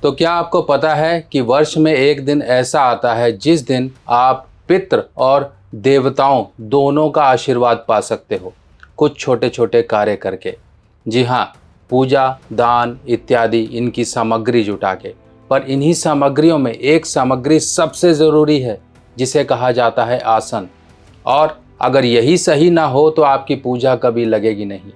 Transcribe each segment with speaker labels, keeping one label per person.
Speaker 1: तो क्या आपको पता है कि वर्ष में एक दिन ऐसा आता है जिस दिन आप पितृ और देवताओं दोनों का आशीर्वाद पा सकते हो, कुछ छोटे छोटे कार्य करके। जी हाँ, पूजा, दान इत्यादि इनकी सामग्री जुटा के। पर इन्हीं सामग्रियों में एक सामग्री सबसे ज़रूरी है, जिसे कहा जाता है आसन। और अगर यही सही ना हो तो आपकी पूजा कभी लगेगी नहीं।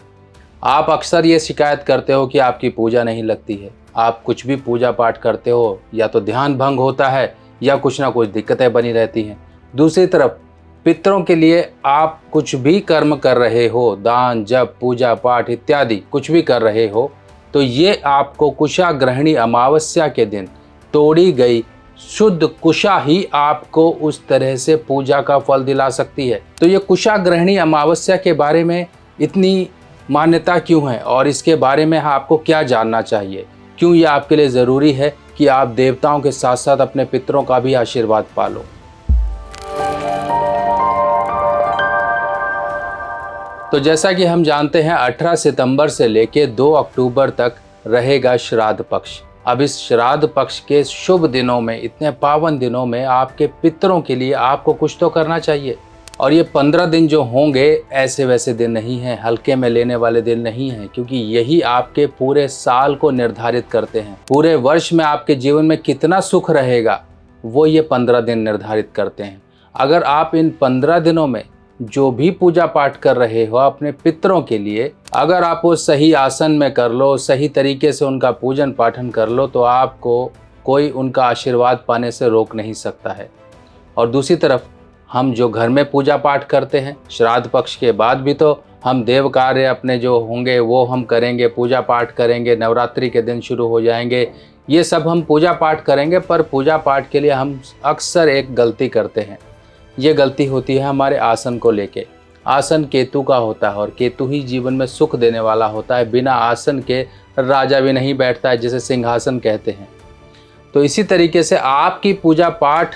Speaker 1: आप अक्सर ये शिकायत करते हो कि आपकी पूजा नहीं लगती है। आप कुछ भी पूजा पाठ करते हो या तो ध्यान भंग होता है या कुछ ना कुछ दिक्कतें बनी रहती हैं। दूसरी तरफ पितरों के लिए आप कुछ भी कर्म कर रहे हो, दान, जप, पूजा पाठ इत्यादि कुछ भी कर रहे हो, तो ये आपको कुशाग्रहणी अमावस्या के दिन तोड़ी गई शुद्ध कुशा ही आपको उस तरह से पूजा का फल दिला सकती है। तो ये कुशाग्रहणी अमावस्या के बारे में इतनी मान्यता क्यों है और इसके बारे में आपको क्या जानना चाहिए, क्यों ये आपके लिए ज़रूरी है कि आप देवताओं के साथ साथ अपने पितरों का भी आशीर्वाद पालो। तो जैसा कि हम जानते हैं 18 सितंबर से लेके 2 अक्टूबर तक रहेगा श्राद्ध पक्ष। अब इस श्राद्ध पक्ष के शुभ दिनों में, इतने पावन दिनों में आपके पितरों के लिए आपको कुछ तो करना चाहिए। और ये 15 दिन जो होंगे ऐसे वैसे दिन नहीं हैं, हल्के में लेने वाले दिन नहीं हैं, क्योंकि यही आपके पूरे साल को निर्धारित करते हैं। पूरे वर्ष में आपके जीवन में कितना सुख रहेगा वो ये 15 दिन निर्धारित करते हैं। अगर आप इन 15 दिनों में जो भी पूजा पाठ कर रहे हो अपने पितरों के लिए, अगर आप वो सही आसन में कर लो, सही तरीके से उनका पूजन पाठन कर लो, तो आपको कोई उनका आशीर्वाद पाने से रोक नहीं सकता है। और दूसरी तरफ हम जो घर में पूजा पाठ करते हैं, श्राद्ध पक्ष के बाद भी तो हम देव कार्य अपने जो होंगे वो हम करेंगे, पूजा पाठ करेंगे, नवरात्रि के दिन शुरू हो जाएंगे, ये सब हम पूजा पाठ करेंगे। पर पूजा पाठ के लिए हम अक्सर एक गलती करते हैं। ये गलती होती है हमारे आसन को लेके। आसन केतु का होता है और केतु ही जीवन में सुख देने वाला होता है। बिना आसन के राजा भी नहीं बैठता है, जिसे सिंहासन कहते हैं। तो इसी तरीके से आपकी पूजा पाठ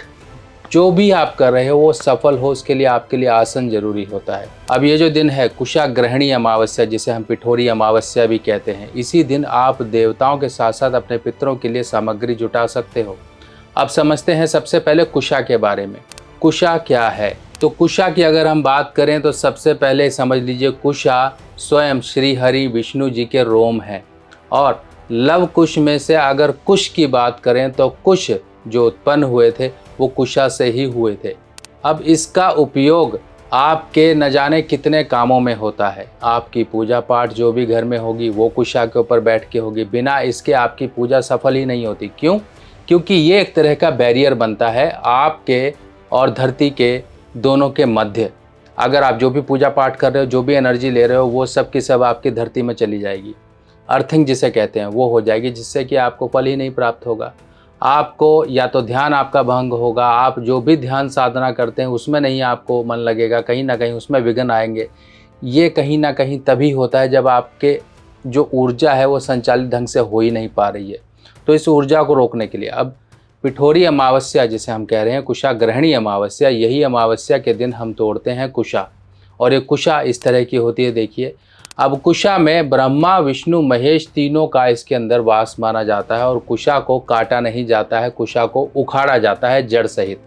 Speaker 1: जो भी आप कर रहे हो वो सफल हो, उसके लिए आपके लिए आसन जरूरी होता है। अब ये जो दिन है कुशाग्रहणी अमावस्या, जिसे हम पिठोरी अमावस्या भी कहते हैं, इसी दिन आप देवताओं के साथ साथ अपने पितरों के लिए सामग्री जुटा सकते हो। अब समझते हैं सबसे पहले कुशा के बारे में। कुशा क्या है? तो कुशा की अगर हम बात करें तो सबसे पहले समझ लीजिए, कुशा स्वयं श्री हरि विष्णु जी के रोम है। और लव कुश में से अगर कुश की बात करें तो कुश जो उत्पन्न हुए थे वो कुशा से ही हुए थे। अब इसका उपयोग आपके न जाने कितने कामों में होता है। आपकी पूजा पाठ जो भी घर में होगी वो कुशा के ऊपर बैठ के होगी। बिना इसके आपकी पूजा सफल ही नहीं होती। क्यों? क्योंकि ये एक तरह का बैरियर बनता है आपके और धरती के दोनों के मध्य। अगर आप जो भी पूजा पाठ कर रहे हो, जो भी एनर्जी ले रहे हो, वो सब की सब आपकी धरती में चली जाएगी। अर्थिंग जिसे कहते हैं वो हो जाएगी, जिससे कि आपको फल ही नहीं प्राप्त होगा। आपको या तो ध्यान आपका भंग होगा, आप जो भी ध्यान साधना करते हैं उसमें नहीं आपको मन लगेगा, कहीं ना कहीं उसमें विघ्न आएंगे। ये कहीं ना कहीं तभी होता है जब आपके जो ऊर्जा है वो संचालित ढंग से हो ही नहीं पा रही है। तो इस ऊर्जा को रोकने के लिए अब पिठोरी अमावस्या जिसे हम कह रहे हैं, कुशाग्रहणी अमावस्या, यही अमावस्या के दिन हम तोड़ते हैं कुशा। और ये कुशा इस तरह की होती है, देखिए। अब कुशा में ब्रह्मा विष्णु महेश तीनों का इसके अंदर वास माना जाता है। और कुशा को काटा नहीं जाता है, कुशा को उखाड़ा जाता है जड़ सहित।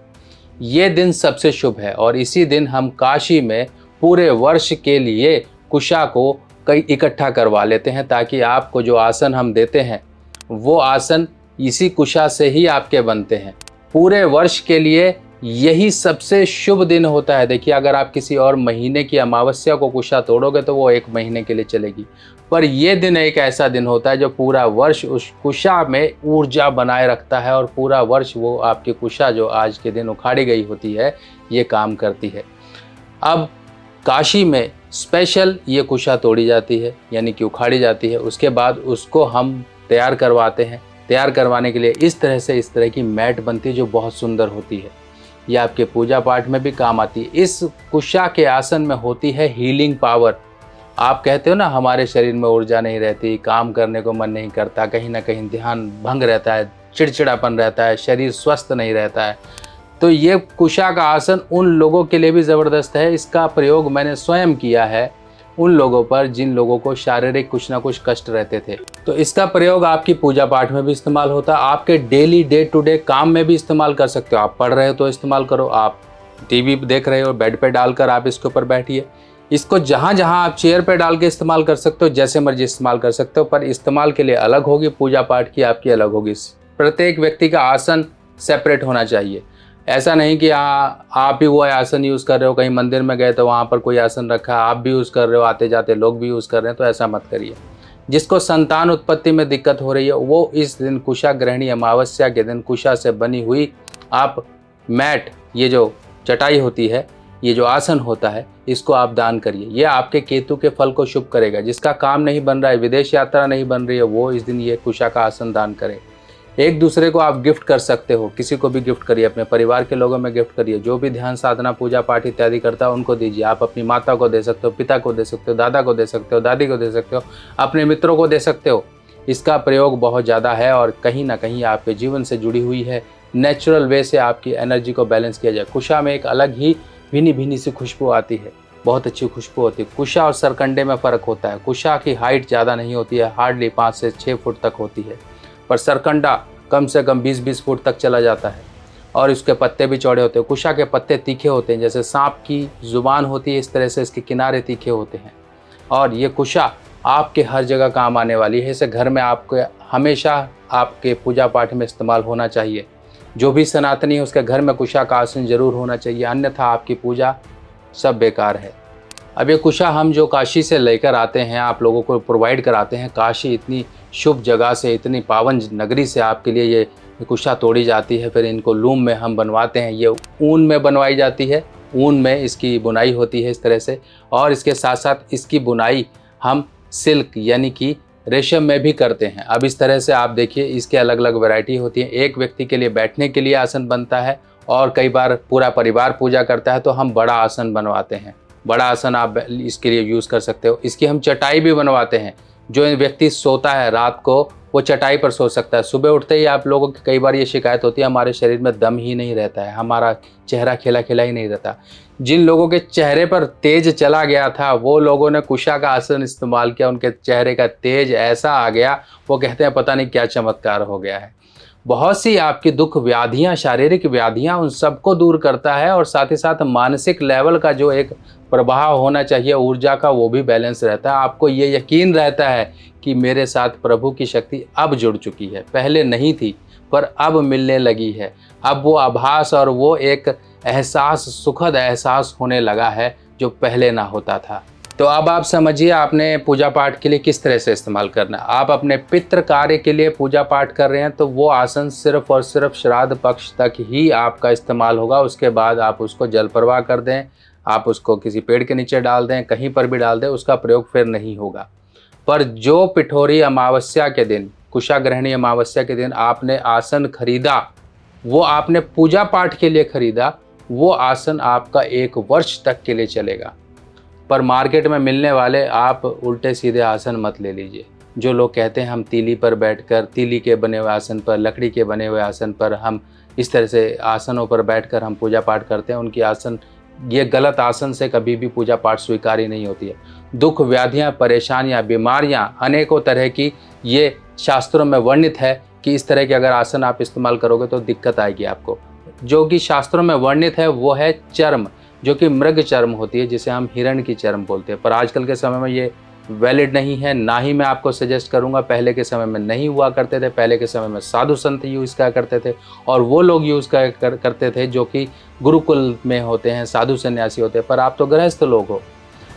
Speaker 1: ये दिन सबसे शुभ है और इसी दिन हम काशी में पूरे वर्ष के लिए कुशा को कई इकट्ठा करवा लेते हैं, ताकि आपको जो आसन हम देते हैं वो आसन इसी कुशा से ही आपके बनते हैं। पूरे वर्ष के लिए यही सबसे शुभ दिन होता है। देखिए, अगर आप किसी और महीने की अमावस्या को कुशा तोड़ोगे तो वो 1 महीने के लिए चलेगी, पर यह दिन एक ऐसा दिन होता है जो पूरा वर्ष उस कुशा में ऊर्जा बनाए रखता है और पूरा वर्ष वो आपकी कुशा जो आज के दिन उखाड़ी गई होती है ये काम करती है। अब काशी में स्पेशल ये कुशा तोड़ी जाती है, यानी कि उखाड़ी जाती है। उसके बाद उसको हम तैयार करवाते हैं। तैयार करवाने के लिए इस तरह की मैट बनती है जो बहुत सुंदर होती है। यह आपके पूजा पाठ में भी काम आती है। इस कुशा के आसन में होती है हीलिंग पावर। आप कहते हो ना हमारे शरीर में ऊर्जा नहीं रहती, काम करने को मन नहीं करता, कहीं ना कहीं ध्यान भंग रहता है, चिड़चिड़ापन रहता है, शरीर स्वस्थ नहीं रहता है, तो ये कुशा का आसन उन लोगों के लिए भी ज़बरदस्त है। इसका प्रयोग मैंने स्वयं किया है उन लोगों पर जिन लोगों को शारीरिक कुछ ना कुछ कष्ट रहते थे। तो इसका प्रयोग आपकी पूजा पाठ में भी इस्तेमाल होता है, आपके डेली डे टू डे काम में भी इस्तेमाल कर सकते हो। आप पढ़ रहे हो तो इस्तेमाल करो, आप टीवी देख रहे हो बेड पे डालकर आप इसके ऊपर बैठिए। इसको जहाँ जहाँ आप चेयर पे डाल के इस्तेमाल कर सकते हो, जैसे मर्जी इस्तेमाल कर सकते हो, पर इस्तेमाल के लिए अलग होगी, पूजा पाठ की आपकी अलग होगी। प्रत्येक व्यक्ति का आसन सेपरेट होना चाहिए। ऐसा नहीं कि आप ही वो आसन यूज़ कर रहे हो, कहीं मंदिर में गए तो वहाँ पर कोई आसन रखा आप भी यूज़ कर रहे हो, आते जाते लोग भी यूज़ कर रहे हैं, तो ऐसा मत करिए। जिसको संतान उत्पत्ति में दिक्कत हो रही है वो इस दिन कुशा ग्रहणी अमावस्या के दिन कुशा से बनी हुई आप मैट, ये जो चटाई होती है, ये जो आसन होता है, इसको आप दान करिए। ये आपके केतु के फल को शुभ करेगा। जिसका काम नहीं बन रहा है, विदेश यात्रा नहीं बन रही है, वो इस दिन ये कुशा का आसन दान करे। एक दूसरे को आप गिफ्ट कर सकते हो, किसी को भी गिफ्ट करिए, अपने परिवार के लोगों में गिफ्ट करिए। जो भी ध्यान साधना पूजा पाठ इत्यादि करता है उनको दीजिए। आप अपनी माता को दे सकते हो, पिता को दे सकते हो, दादा को दे सकते हो, दादी को दे सकते हो, अपने मित्रों को दे सकते हो। इसका प्रयोग बहुत ज़्यादा है और कहीं ना कहीं आपके जीवन से जुड़ी हुई है। नेचुरल वे से आपकी एनर्जी को बैलेंस किया जाए। कुशा में एक अलग ही भीनी भीनी सी खुशबू आती है, बहुत अच्छी खुशबू होती है। कुशा और सरकंडे में फ़र्क होता है। कुशा की हाइट ज़्यादा नहीं होती है, हार्डली 5 से 6 फुट तक होती है, पर सरकंडा कम से कम 20-20 फुट तक चला जाता है और इसके पत्ते भी चौड़े होते हैं। कुशा के पत्ते तीखे होते हैं, जैसे सांप की जुबान होती है इस तरह से इसके किनारे तीखे होते हैं। और ये कुशा आपके हर जगह काम आने वाली है। इसे घर में आपके हमेशा आपके पूजा पाठ में इस्तेमाल होना चाहिए। जो भी सनातनी है उसके घर में कुशा का आसन जरूर होना चाहिए, अन्यथा आपकी पूजा सब बेकार है। अब ये कुशा हम जो काशी से लेकर आते हैं, आप लोगों को प्रोवाइड कराते हैं। काशी इतनी शुभ जगह से, इतनी पावन नगरी से आपके लिए ये कुशा तोड़ी जाती है, फिर इनको लूम में हम बनवाते हैं। ये ऊन में बनवाई जाती है, ऊन में इसकी बुनाई होती है इस तरह से, और इसके साथ साथ इसकी बुनाई हम सिल्क यानी कि रेशम में भी करते हैं। अब इस तरह से आप देखिए, इसके अलग अलग वैरायटी होती है। एक व्यक्ति के लिए बैठने के लिए आसन बनता है और कई बार पूरा परिवार पूजा करता है तो हम बड़ा आसन बनवाते हैं। बड़ा आसन आप इसके लिए यूज़ कर सकते हो। इसकी हम चटाई भी बनवाते हैं। जो व्यक्ति सोता है रात को वो चटाई पर सो सकता है। सुबह उठते ही आप लोगों की कई बार ये शिकायत होती है, हमारे शरीर में दम ही नहीं रहता है, हमारा चेहरा खिला खिला ही नहीं रहता। जिन लोगों के चेहरे पर तेज चला गया था वो लोगों ने कुशा का आसन इस्तेमाल किया, उनके चेहरे का तेज ऐसा आ गया, वो कहते हैं पता नहीं क्या चमत्कार हो गया है। बहुत सी आपकी दुख व्याधियां, शारीरिक व्याधियां, उन सबको दूर करता है और साथ ही साथ मानसिक लेवल का जो एक प्रभाव होना चाहिए ऊर्जा का, वो भी बैलेंस रहता है। आपको ये यकीन रहता है कि मेरे साथ प्रभु की शक्ति अब जुड़ चुकी है, पहले नहीं थी पर अब मिलने लगी है। अब वो आभास और वो एक एहसास, सुखद एहसास होने लगा है जो पहले ना होता था। तो अब आप समझिए आपने पूजा पाठ के लिए किस तरह से इस्तेमाल करना है। आप अपने पितृ कार्य के लिए पूजा पाठ कर रहे हैं तो वो आसन सिर्फ और सिर्फ श्राद्ध पक्ष तक ही आपका इस्तेमाल होगा। उसके बाद आप उसको जल प्रवाह कर दें, आप उसको किसी पेड़ के नीचे डाल दें, कहीं पर भी डाल दें, उसका प्रयोग फिर नहीं होगा। पर जो पिठोरी अमावस्या के दिन, कुशा ग्रहणी अमावस्या के दिन आपने आसन खरीदा, वो आपने पूजा पाठ के लिए खरीदा, वो आसन आपका 1 वर्ष तक के लिए चलेगा। पर मार्केट में मिलने वाले आप उल्टे सीधे आसन मत ले लीजिए। जो लोग कहते हैं हम तीली पर बैठकर, तीली के बने हुए आसन पर, लकड़ी के बने हुए आसन पर, हम इस तरह से आसनों पर बैठकर हम पूजा पाठ करते हैं, उनकी आसन, ये गलत आसन से कभी भी पूजा पाठ स्वीकारी नहीं होती है। दुख, व्याधियाँ, परेशानियाँ, बीमारियाँ अनेकों तरह की ये शास्त्रों में वर्णित है कि इस तरह के अगर आसन आप इस्तेमाल करोगे तो दिक्कत आएगी आपको। जो कि शास्त्रों में वर्णित है वो है चर्म, जो कि मृग चर्म होती है, जिसे हम हिरण की चर्म बोलते हैं। पर आजकल के समय में ये वैलिड नहीं है, ना ही मैं आपको सजेस्ट करूंगा। पहले के समय में नहीं हुआ करते थे, पहले के समय में साधु संत यूज़ किया करते थे और वो लोग यूज़ करते थे जो कि गुरुकुल में होते हैं, साधु सन्यासी होते हैं। पर आप तो गृहस्थ लोग हो,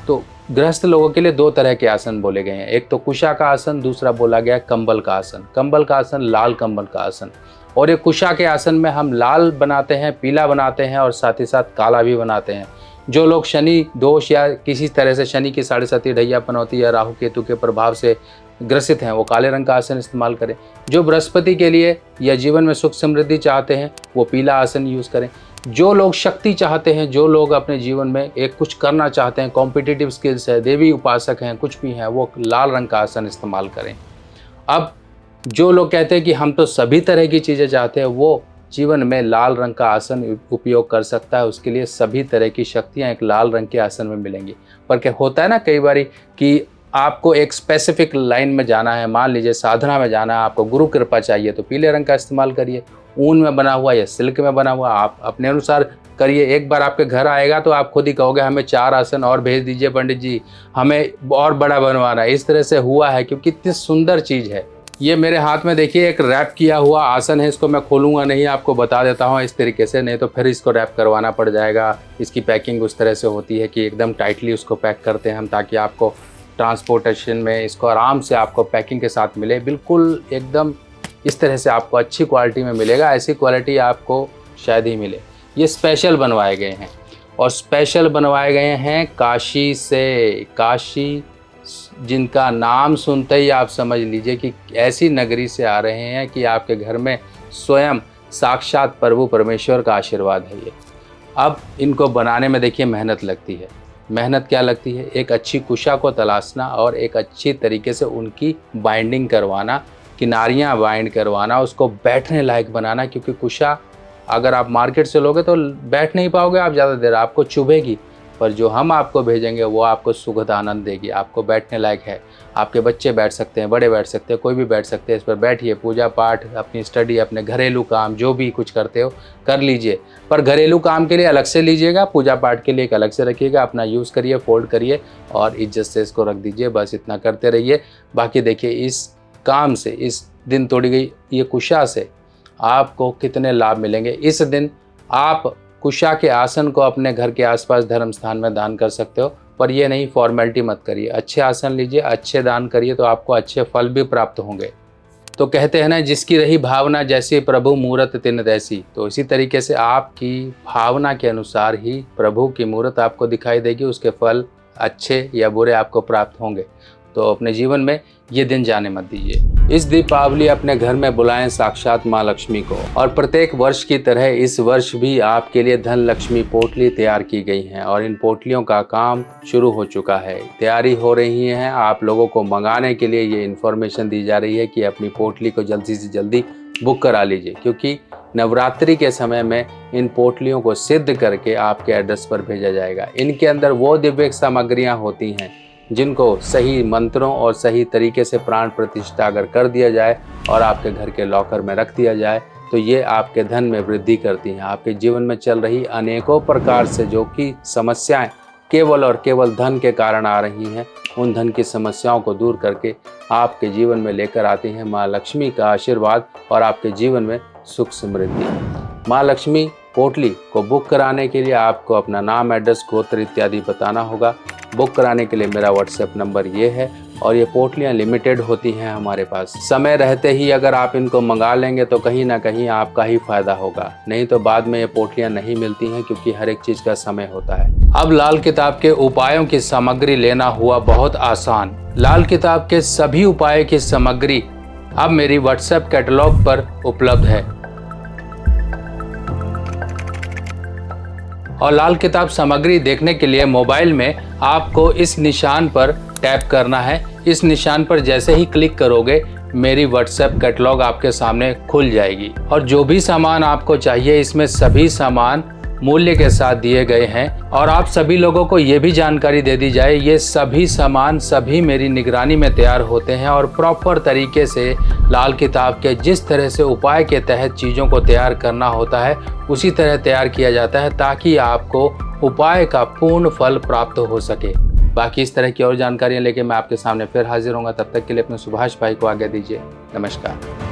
Speaker 1: तो गृहस्थ लोगों के लिए 2 तरह के आसन बोले गए हैं। एक तो कुशा का आसन, दूसरा बोला गया कंबल का आसन। कंबल का आसन, लाल कंबल का आसन। और ये कुशा के आसन में हम लाल बनाते हैं, पीला बनाते हैं और साथ ही साथ काला भी बनाते हैं। जो लोग शनि दोष या किसी तरह से शनि की 7.5 ढैयापन होती है या राहु केतु के प्रभाव से ग्रसित हैं, वो काले रंग का आसन इस्तेमाल करें। जो बृहस्पति के लिए या जीवन में सुख समृद्धि चाहते हैं वो पीला आसन यूज़ करें। जो लोग शक्ति चाहते हैं, जो लोग अपने जीवन में एक कुछ करना चाहते हैं, कॉम्पिटिटिव स्किल्स है, देवी उपासक हैं, कुछ भी हैं, वो लाल रंग का आसन इस्तेमाल करें। अब जो लोग कहते हैं कि हम तो सभी तरह की चीज़ें चाहते हैं, वो जीवन में लाल रंग का आसन उपयोग कर सकता है, उसके लिए सभी तरह की शक्तियाँ एक लाल रंग के आसन में मिलेंगी। पर क्या होता है ना कई बारी कि आपको एक स्पेसिफिक लाइन में जाना है, मान लीजिए साधना में जाना है, आपको गुरु कृपा चाहिए तो पीले रंग का इस्तेमाल करिए। ऊन में बना हुआ या सिल्क में बना हुआ आप अपने अनुसार करिए। एक बार आपके घर आएगा तो आप खुद ही कहोगे हमें 4 आसन और भेज दीजिए पंडित जी, हमें और बड़ा बनवाना है। इस तरह से हुआ है क्योंकि कितनी सुंदर चीज़ है। ये मेरे हाथ में देखिए एक रैप किया हुआ आसन है, इसको मैं खोलूँगा नहीं, आपको बता देता हूँ इस तरीके से, नहीं तो फिर इसको रैप करवाना पड़ जाएगा। इसकी पैकिंग उस तरह से होती है कि एकदम टाइटली उसको पैक करते हैं हम, ताकि आपको ट्रांसपोर्टेशन में इसको आराम से आपको पैकिंग के साथ मिले। बिल्कुल एकदम इस तरह से आपको अच्छी क्वालिटी में मिलेगा, ऐसी क्वालिटी आपको शायद ही मिले। ये स्पेशल बनवाए गए हैं और स्पेशल बनवाए गए हैं काशी से। काशी जिनका नाम सुनते ही आप समझ लीजिए कि ऐसी नगरी से आ रहे हैं कि आपके घर में स्वयं साक्षात प्रभु परमेश्वर का आशीर्वाद है। ये अब इनको बनाने में देखिए मेहनत लगती है। मेहनत क्या लगती है? एक अच्छी कुशा को तलाशना और एक अच्छी तरीके से उनकी बाइंडिंग करवाना, किनारियाँ बाइंड करवाना, उसको बैठने लायक बनाना। क्योंकि कुशा अगर आप मार्केट से लोगे तो बैठ नहीं पाओगे आप ज़्यादा देर, आपको चुभेगी। पर जो हम आपको भेजेंगे वो आपको सुखद आनंद देगी, आपको बैठने लायक है। आपके बच्चे बैठ सकते हैं, बड़े बैठ सकते हैं, कोई भी बैठ सकते हैं। इस पर बैठिए, पूजा पाठ, अपनी स्टडी, अपने घरेलू काम जो भी कुछ करते हो कर लीजिए। पर घरेलू काम के लिए अलग से लीजिएगा, पूजा पाठ के लिए एक अलग से रखिएगा। अपना यूज़ करिए, फोल्ड करिए और इज्जत से इसको रख दीजिए। बस इतना करते रहिए। बाकी देखिए इस काम से, इस दिन तोड़ी गई ये कुशा से आपको कितने लाभ मिलेंगे। इस दिन आप कुशा के आसन को अपने घर के आसपास धर्म स्थान में दान कर सकते हो। पर ये नहीं, फॉर्मेलिटी मत करिए, अच्छे आसन लीजिए, अच्छे दान करिए तो आपको अच्छे फल भी प्राप्त होंगे। तो कहते हैं ना, जिसकी रही भावना जैसी प्रभु मूरत तिन तैसी। तो इसी तरीके से आपकी भावना के अनुसार ही प्रभु की मूरत आपको दिखाई देगी, उसके फल अच्छे या बुरे आपको प्राप्त होंगे। तो अपने जीवन में ये दिन जाने मत दीजिए। इस दीपावली अपने घर में बुलाएं साक्षात माँ लक्ष्मी को। और प्रत्येक वर्ष की तरह इस वर्ष भी आपके लिए धन लक्ष्मी पोटली तैयार की गई हैं और इन पोटलियों का काम शुरू हो चुका है, तैयारी हो रही है। आप लोगों को मंगाने के लिए ये इन्फॉर्मेशन दी जा रही है कि अपनी पोटली को जल्दी से जल्दी बुक करा लीजिए, क्योंकि नवरात्रि के समय में इन पोटलियों को सिद्ध करके आपके एड्रेस पर भेजा जाएगा। इनके अंदर वो दिव्य सामग्रियाँ होती हैं जिनको सही मंत्रों और सही तरीके से प्राण प्रतिष्ठा अगर कर दिया जाए और आपके घर के लॉकर में रख दिया जाए तो ये आपके धन में वृद्धि करती हैं। आपके जीवन में चल रही अनेकों प्रकार से जो कि समस्याएं केवल और केवल धन के कारण आ रही हैं, उन धन की समस्याओं को दूर करके आपके जीवन में लेकर आती हैं माँ लक्ष्मी का आशीर्वाद और आपके जीवन में सुख समृद्धि। माँ लक्ष्मी पोटली को बुक कराने के लिए आपको अपना नाम, एड्रेस, गोत्र इत्यादि बताना होगा। बुक कराने के लिए मेरा व्हाट्सएप नंबर ये है और ये पोटलियाँ लिमिटेड होती हैं हमारे पास। समय रहते ही अगर आप इनको मंगा लेंगे तो कहीं ना कहीं आपका ही फायदा होगा, नहीं तो बाद में ये पोटलियाँ नहीं मिलती हैं, क्योंकि हर एक चीज़ का समय होता है। अब लाल किताब के उपायों की सामग्री लेना हुआ बहुत आसान। लाल किताब के सभी उपाय की सामग्री अब मेरी व्हाट्सएप कैटलॉग पर उपलब्ध है और लाल किताब सामग्री देखने के लिए मोबाइल में आपको इस निशान पर टैप करना है। इस निशान पर जैसे ही क्लिक करोगे मेरी व्हाट्सएप कैटलॉग आपके सामने खुल जाएगी और जो भी सामान आपको चाहिए इसमें सभी सामान मूल्य के साथ दिए गए हैं। और आप सभी लोगों को ये भी जानकारी दे दी जाए, ये सभी सामान सभी मेरी निगरानी में तैयार होते हैं और प्रॉपर तरीके से लाल किताब के जिस तरह से उपाय के तहत चीज़ों को तैयार करना होता है उसी तरह तैयार किया जाता है, ताकि आपको उपाय का पूर्ण फल प्राप्त हो सके। बाकी इस तरह की और जानकारियाँ लेके मैं आपके सामने फिर हाजिर होऊंगा। तब तक के लिए अपने सुभाष भाई को आज्ञा दीजिए। नमस्कार।